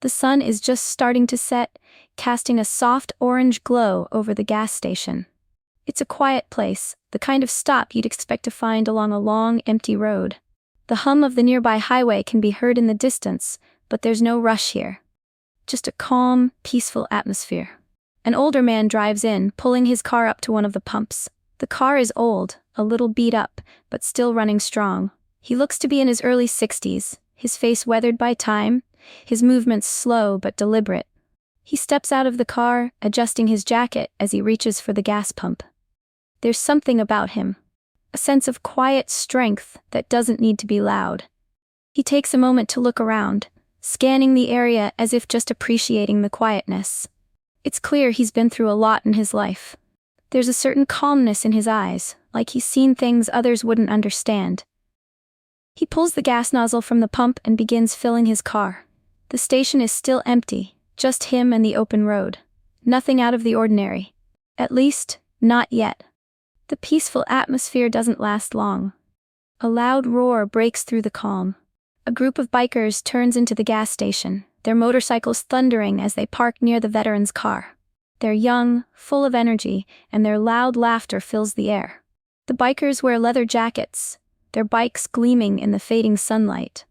The sun is just starting to set, casting a soft orange glow over the gas station. It's a quiet place, the kind of stop you'd expect to find along a long, empty road. The hum of the nearby highway can be heard in the distance, but there's no rush here. Just a calm, peaceful atmosphere. An older man drives in, pulling his car up to one of the pumps. The car is old, a little beat up, but still running strong. He looks to be in his early 60s, his face weathered by time, his movements slow but deliberate. He steps out of the car, adjusting his jacket as he reaches for the gas pump. There's something about him. A sense of quiet strength that doesn't need to be loud. He takes a moment to look around, scanning the area as if just appreciating the quietness. It's clear he's been through a lot in his life. There's a certain calmness in his eyes, like he's seen things others wouldn't understand. He pulls the gas nozzle from the pump and begins filling his car. The station is still empty, just him and the open road. Nothing out of the ordinary. At least, not yet. The peaceful atmosphere doesn't last long. A loud roar breaks through the calm. A group of bikers turns into the gas station, their motorcycles thundering as they park near the veteran's car. They're young, full of energy, and their loud laughter fills the air. The bikers wear leather jackets, their bikes gleaming in the fading sunlight.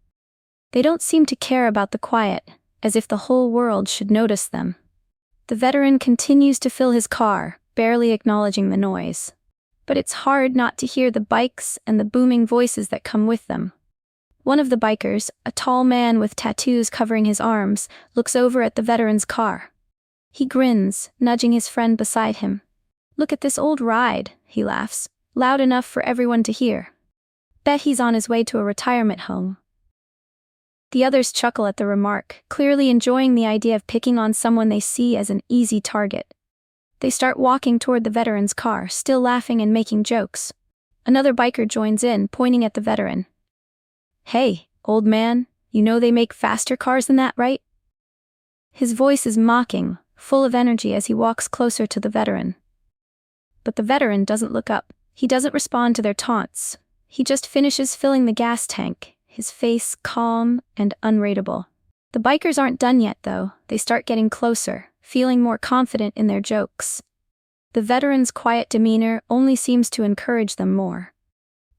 They don't seem to care about the quiet, as if the whole world should notice them. The veteran continues to fill his car, barely acknowledging the noise. But it's hard not to hear the bikes and the booming voices that come with them. One of the bikers, a tall man with tattoos covering his arms, looks over at the veteran's car. He grins, nudging his friend beside him. "Look at this old ride," he laughs, loud enough for everyone to hear. "Bet he's on his way to a retirement home." The others chuckle at the remark, clearly enjoying the idea of picking on someone they see as an easy target. They start walking toward the veteran's car, still laughing and making jokes. Another biker joins in, pointing at the veteran. "Hey, old man, you know they make faster cars than that, right?" His voice is mocking, full of energy as he walks closer to the veteran. But the veteran doesn't look up. He doesn't respond to their taunts. He just finishes filling the gas tank, his face calm and unreadable. The bikers aren't done yet, though. They start getting closer, feeling more confident in their jokes. The veteran's quiet demeanor only seems to encourage them more.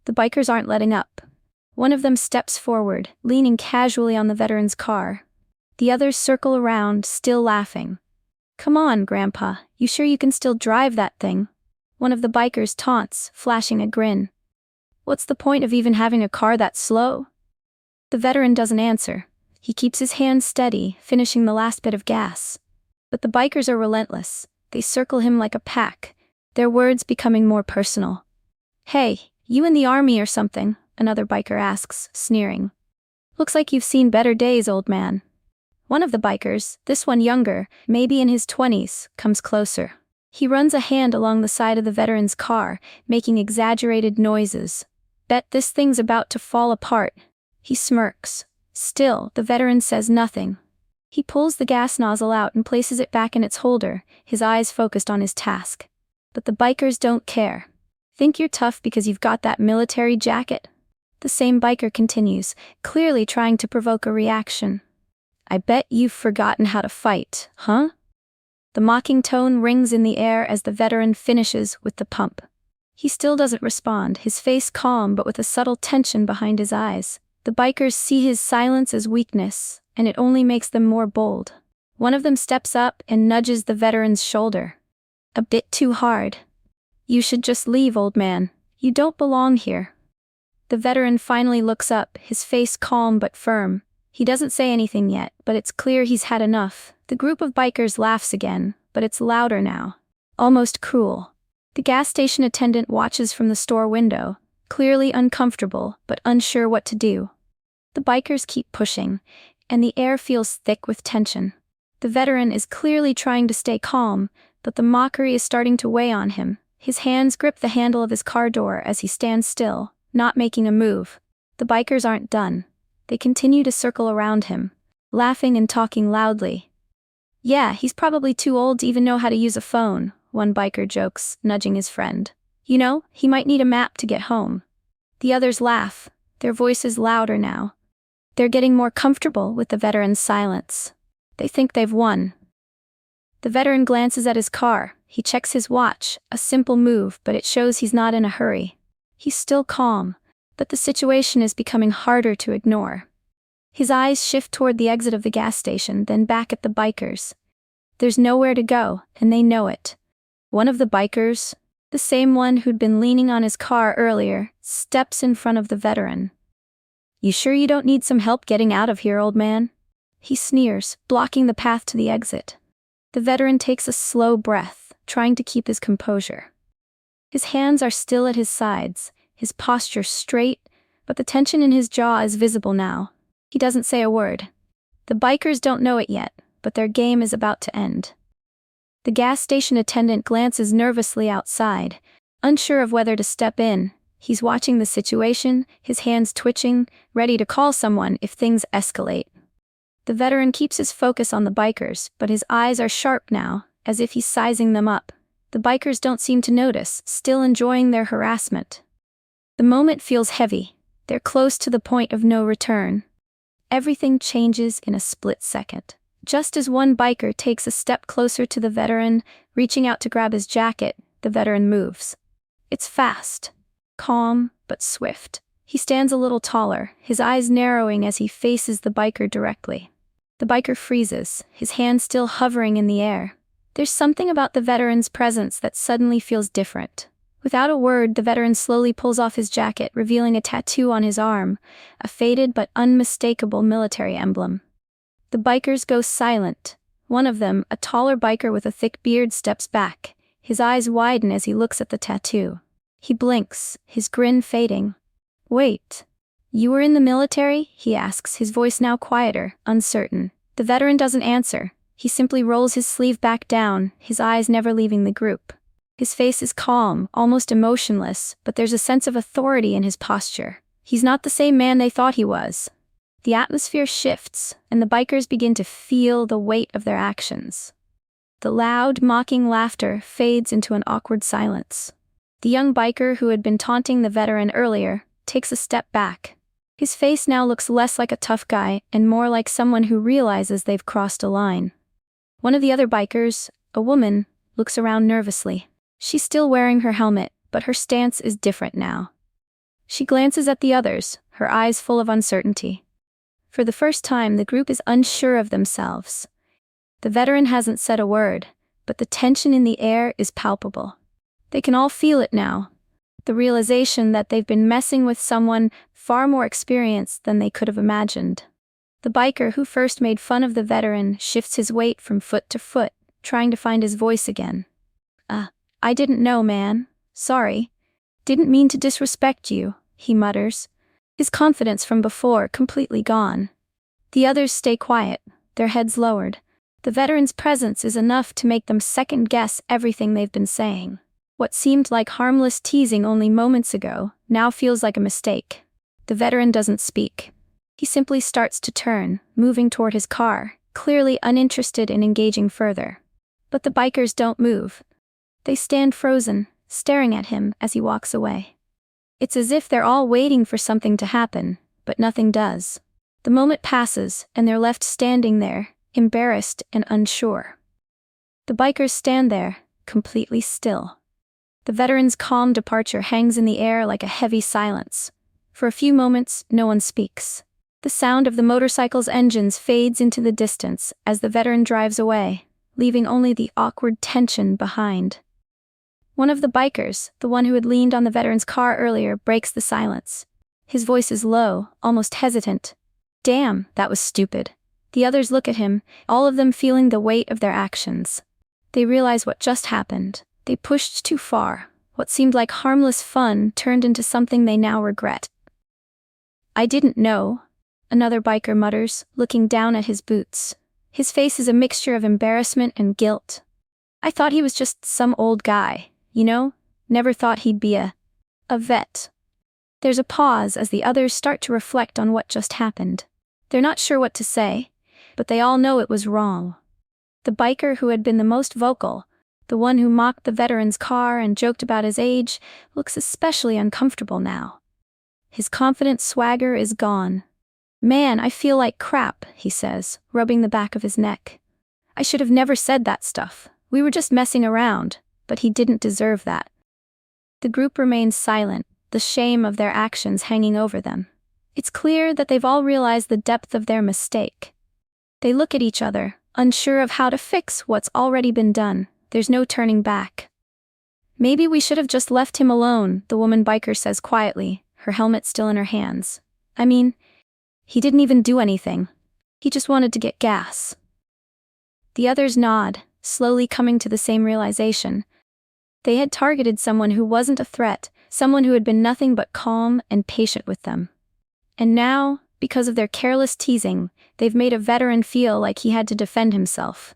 The bikers aren't letting up. One of them steps forward, leaning casually on the veteran's car. The others circle around, still laughing. "Come on, Grandpa, you sure you can still drive that thing?" One of the bikers taunts, flashing a grin. "What's the point of even having a car that slow?" The veteran doesn't answer. He keeps his hands steady, finishing the last bit of gas. But the bikers are relentless. They circle him like a pack, their words becoming more personal. "Hey, you in the army or something?" another biker asks, sneering. "Looks like you've seen better days, old man." One of the bikers, this one younger, maybe in his 20s, comes closer. He runs a hand along the side of the veteran's car, making exaggerated noises. "Bet this thing's about to fall apart." He smirks. Still, the veteran says nothing. He pulls the gas nozzle out and places it back in its holder, his eyes focused on his task. But the bikers don't care. "Think you're tough because you've got that military jacket?" The same biker continues, clearly trying to provoke a reaction. "I bet you've forgotten how to fight, huh?" The mocking tone rings in the air as the veteran finishes with the pump. He still doesn't respond, his face calm but with a subtle tension behind his eyes. The bikers see his silence as weakness, and it only makes them more bold. One of them steps up and nudges the veteran's shoulder. "A bit too hard. You should just leave, old man. You don't belong here." The veteran finally looks up, his face calm but firm. He doesn't say anything yet, but it's clear he's had enough. The group of bikers laughs again, but it's louder now. Almost cruel. The gas station attendant watches from the store window, clearly uncomfortable, but unsure what to do. The bikers keep pushing, and the air feels thick with tension. The veteran is clearly trying to stay calm, but the mockery is starting to weigh on him. His hands grip the handle of his car door as he stands still, not making a move. The bikers aren't done. They continue to circle around him, laughing and talking loudly. "Yeah, he's probably too old to even know how to use a phone," one biker jokes, nudging his friend. "You know, he might need a map to get home." The others laugh, their voices louder now. They're getting more comfortable with the veteran's silence. They think they've won. The veteran glances at his car. He checks his watch, a simple move, but it shows he's not in a hurry. He's still calm, but the situation is becoming harder to ignore. His eyes shift toward the exit of the gas station, then back at the bikers. There's nowhere to go, and they know it. One of the bikers, the same one who'd been leaning on his car earlier, steps in front of the veteran. "You sure you don't need some help getting out of here, old man?" He sneers, blocking the path to the exit. The veteran takes a slow breath, trying to keep his composure. His hands are still at his sides, his posture straight, but the tension in his jaw is visible now. He doesn't say a word. The bikers don't know it yet, but their game is about to end. The gas station attendant glances nervously outside, unsure of whether to step in. He's watching the situation, his hands twitching, ready to call someone if things escalate. The veteran keeps his focus on the bikers, but his eyes are sharp now, as if he's sizing them up. The bikers don't seem to notice, still enjoying their harassment. The moment feels heavy. They're close to the point of no return. Everything changes in a split second. Just as one biker takes a step closer to the veteran, reaching out to grab his jacket, the veteran moves. It's fast, calm, but swift. He stands a little taller, his eyes narrowing as he faces the biker directly. The biker freezes, his hand still hovering in the air. There's something about the veteran's presence that suddenly feels different. Without a word, the veteran slowly pulls off his jacket, revealing a tattoo on his arm, a faded but unmistakable military emblem. The bikers go silent. One of them, a taller biker with a thick beard, steps back. His eyes widen as he looks at the tattoo. He blinks, his grin fading. "Wait. You were in the military?" he asks, his voice now quieter, uncertain. The veteran doesn't answer. He simply rolls his sleeve back down, his eyes never leaving the group. His face is calm, almost emotionless, but there's a sense of authority in his posture. He's not the same man they thought he was. The atmosphere shifts, and the bikers begin to feel the weight of their actions. The loud, mocking laughter fades into an awkward silence. The young biker who had been taunting the veteran earlier takes a step back. His face now looks less like a tough guy and more like someone who realizes they've crossed a line. One of the other bikers, a woman, looks around nervously. She's still wearing her helmet, but her stance is different now. She glances at the others, her eyes full of uncertainty. For the first time, the group is unsure of themselves. The veteran hasn't said a word, but the tension in the air is palpable. They can all feel it now. The realization that they've been messing with someone far more experienced than they could have imagined. The biker who first made fun of the veteran shifts his weight from foot to foot, trying to find his voice again. "I didn't know, man. Sorry. Didn't mean to disrespect you," he mutters, his confidence from before completely gone. The others stay quiet, their heads lowered. The veteran's presence is enough to make them second-guess everything they've been saying. What seemed like harmless teasing only moments ago now feels like a mistake. The veteran doesn't speak. He simply starts to turn, moving toward his car, clearly uninterested in engaging further. But the bikers don't move. They stand frozen, staring at him as he walks away. It's as if they're all waiting for something to happen, but nothing does. The moment passes, and they're left standing there, embarrassed and unsure. The bikers stand there, completely still. The veteran's calm departure hangs in the air like a heavy silence. For a few moments, no one speaks. The sound of the motorcycle's engines fades into the distance as the veteran drives away, leaving only the awkward tension behind. One of the bikers, the one who had leaned on the veteran's car earlier, breaks the silence. His voice is low, almost hesitant. "Damn, that was stupid." The others look at him, all of them feeling the weight of their actions. They realize what just happened. They pushed too far. What seemed like harmless fun turned into something they now regret. "I didn't know," another biker mutters, looking down at his boots. His face is a mixture of embarrassment and guilt. "I thought he was just some old guy, you know? Never thought he'd be a vet." There's a pause as the others start to reflect on what just happened. They're not sure what to say, but they all know it was wrong. The biker who had been the most vocal, the one who mocked the veteran's car and joked about his age, looks especially uncomfortable now. His confident swagger is gone. "Man, I feel like crap," he says, rubbing the back of his neck. "I should have never said that stuff. We were just messing around," but he didn't deserve that. The group remains silent, the shame of their actions hanging over them. It's clear that they've all realized the depth of their mistake. They look at each other, unsure of how to fix what's already been done. There's no turning back. "Maybe we should have just left him alone," the woman biker says quietly, her helmet still in her hands. "I mean, he didn't even do anything. He just wanted to get gas." The others nod, slowly coming to the same realization. They had targeted someone who wasn't a threat, someone who had been nothing but calm and patient with them. And now, because of their careless teasing, they've made a veteran feel like he had to defend himself.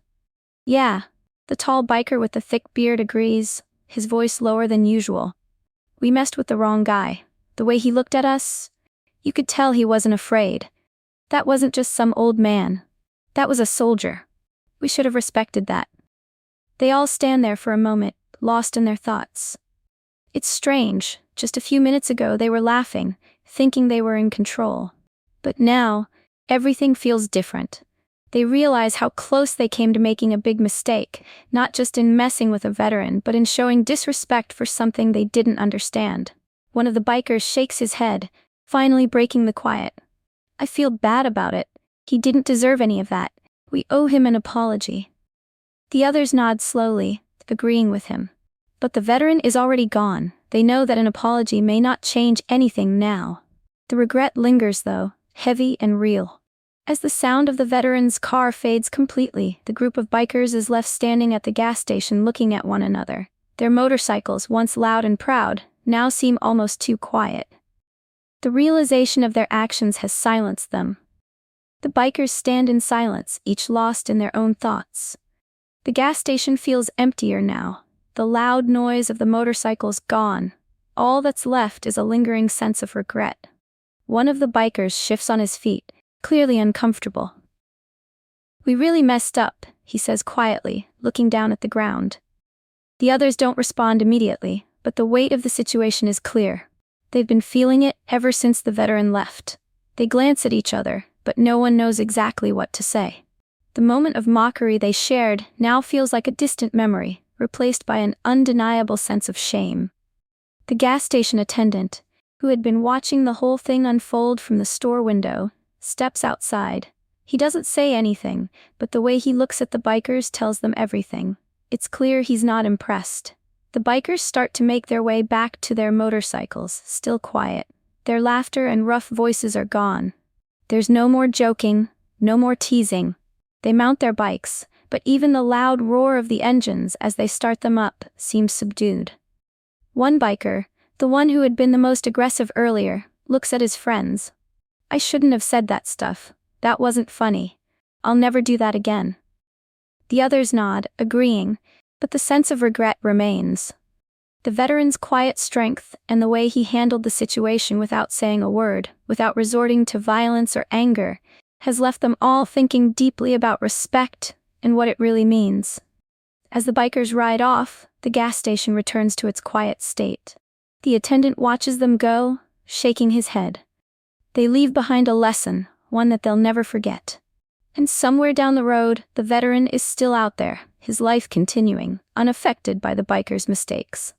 "Yeah," the tall biker with the thick beard agrees, his voice lower than usual. "We messed with the wrong guy. The way he looked at us, you could tell he wasn't afraid. That wasn't just some old man. That was a soldier. We should have respected that." They all stand there for a moment, lost in their thoughts. It's strange, just a few minutes ago they were laughing, thinking they were in control. But now, everything feels different. They realize how close they came to making a big mistake, not just in messing with a veteran but in showing disrespect for something they didn't understand. One of the bikers shakes his head, finally breaking the quiet. "I feel bad about it. He didn't deserve any of that. We owe him an apology." The others nod slowly, agreeing with him. But the veteran is already gone. They know that an apology may not change anything now. The regret lingers though, heavy and real. As the sound of the veteran's car fades completely, the group of bikers is left standing at the gas station looking at one another. Their motorcycles, once loud and proud, now seem almost too quiet. The realization of their actions has silenced them. The bikers stand in silence, each lost in their own thoughts. The gas station feels emptier now. The loud noise of the motorcycles gone. All that's left is a lingering sense of regret. One of the bikers shifts on his feet, clearly uncomfortable. "We really messed up," he says quietly, looking down at the ground. The others don't respond immediately, but the weight of the situation is clear. They've been feeling it ever since the veteran left. They glance at each other, but no one knows exactly what to say. The moment of mockery they shared now feels like a distant memory, replaced by an undeniable sense of shame. The gas station attendant, who had been watching the whole thing unfold from the store window, steps outside. He doesn't say anything, but the way he looks at the bikers tells them everything. It's clear he's not impressed. The bikers start to make their way back to their motorcycles, still quiet. Their laughter and rough voices are gone. There's no more joking, no more teasing. They mount their bikes, but even the loud roar of the engines as they start them up seems subdued. One biker, the one who had been the most aggressive earlier, looks at his friends. "I shouldn't have said that stuff. That wasn't funny. I'll never do that again." The others nod, agreeing, but the sense of regret remains. The veteran's quiet strength and the way he handled the situation without saying a word, without resorting to violence or anger, has left them all thinking deeply about respect and what it really means. As the bikers ride off, the gas station returns to its quiet state. The attendant watches them go, shaking his head. They leave behind a lesson, one that they'll never forget. And somewhere down the road, the veteran is still out there, his life continuing, unaffected by the bikers' mistakes.